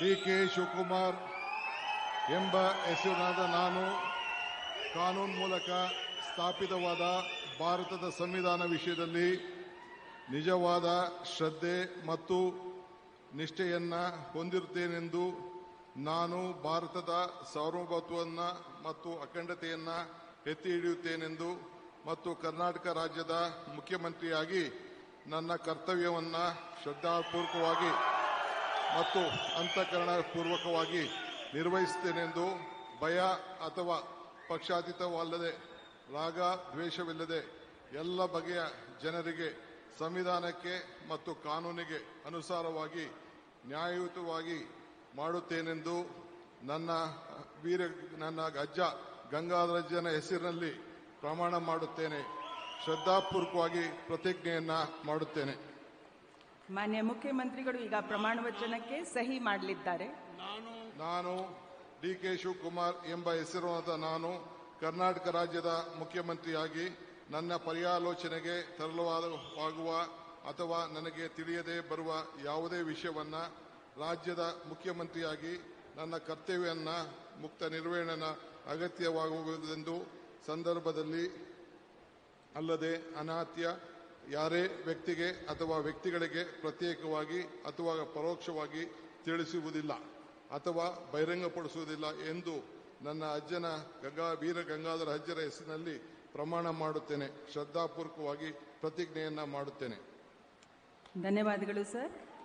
ಡಿ.ಕೆ. ಶಿವಕುಮಾರ್ ಎಂಬ ಹೆಸರಿನಾದ ನಾನು ಕಾನೂನು ಮೂಲಕ ಸ್ಥಾಪಿತವಾದ ಭಾರತದ ಸಂವಿಧಾನ ವಿಷಯದಲ್ಲಿ ನಿಜವಾದ ಶ್ರದ್ಧೆ ಮತ್ತು ನಿಷ್ಠೆಯನ್ನು ಹೊಂದಿರುತ್ತೇನೆಂದು ನಾನು ಭಾರತದ ಸಾರ್ವಭೌಮತ್ವವನ್ನು ಮತ್ತು ಅಖಂಡತೆಯನ್ನು ಎತ್ತಿ ಹಿಡಿಯುತ್ತೇನೆಂದು ಮತ್ತು ಕರ್ನಾಟಕ ರಾಜ್ಯದ ಮುಖ್ಯಮಂತ್ರಿಯಾಗಿ ನನ್ನ ಕರ್ತವ್ಯವನ್ನು ಶ್ರದ್ಧಾಪೂರ್ವಕವಾಗಿ ಮತ್ತು ಅಂತಃಕರಣಪೂರ್ವಕವಾಗಿ ನಿರ್ವಹಿಸುತ್ತೇನೆಂದು ಭಯ ಅಥವಾ ಪಕ್ಷಾತೀತವಲ್ಲದೆ ರಾಗ ದ್ವೇಷವಿಲ್ಲದೆ ಎಲ್ಲ ಬಗೆಯ ಜನರಿಗೆ ಸಂವಿಧಾನಕ್ಕೆ ಮತ್ತು ಕಾನೂನಿಗೆ ಅನುಸಾರವಾಗಿ ನ್ಯಾಯಯುತವಾಗಿ ಮಾಡುತ್ತೇನೆಂದು ನನ್ನ ಅಜ್ಜ ಗಂಗಾಧರಜ್ಜನ ಹೆಸರಿನಲ್ಲಿ ಪ್ರಮಾಣ ಮಾಡುತ್ತೇನೆ. ಶ್ರದ್ಧಾಪೂರ್ವಕವಾಗಿ ಪ್ರತಿಜ್ಞೆಯನ್ನ ಮಾಡುತ್ತೇನೆ. ಮಾನ್ಯ ಮುಖ್ಯಮಂತ್ರಿಗಳು ಈಗ ಪ್ರಮಾಣ ವಚನಕ್ಕೆ ಸಹಿ ಮಾಡಲಿದ್ದಾರೆ. ನಾನು ಡಿ.ಕೆ. ಶಿವಕುಮಾರ್ ಎಂಬ ಹೆಸರಿನಾದ ನಾನು ಕರ್ನಾಟಕ ರಾಜ್ಯದ ಮುಖ್ಯಮಂತ್ರಿಯಾಗಿ ನನ್ನ ಪರ್ಯಾಲೋಚನೆಗೆ ತರಲಾಗುವ ಅಥವಾ ನನಗೆ ತಿಳಿಯದೆ ಬರುವ ಯಾವುದೇ ವಿಷಯವನ್ನ ರಾಜ್ಯದ ಮುಖ್ಯಮಂತ್ರಿಯಾಗಿ ನನ್ನ ಕರ್ತವ್ಯವನ್ನು ಮುಕ್ತ ನಿರ್ವಹಣೆ ಅಗತ್ಯವಾಗುವುದೆಂದು ಸಂದರ್ಭದಲ್ಲಿ ಅಲ್ಲದೆ ಅನಾತ್ಯ ಯಾರೇ ವ್ಯಕ್ತಿಗೆ ಅಥವಾ ವ್ಯಕ್ತಿಗಳಿಗೆ ಪ್ರತ್ಯೇಕವಾಗಿ ಅಥವಾ ಪರೋಕ್ಷವಾಗಿ ತಿಳಿಸುವುದಿಲ್ಲ ಅಥವಾ ಬಹಿರಂಗಪಡಿಸುವುದಿಲ್ಲ ಎಂದು ನನ್ನ ಅಜ್ಜನ ವೀರ ಗಂಗಾಧರ ಅಜ್ಜರ ಹೆಸರಿನಲ್ಲಿ ಪ್ರಮಾಣ ಮಾಡುತ್ತೇನೆ. ಶ್ರದ್ಧಾಪೂರ್ವಕವಾಗಿ ಪ್ರತಿಜ್ಞೆಯನ್ನ ಮಾಡುತ್ತೇನೆ. ಧನ್ಯವಾದಗಳು ಸರ್.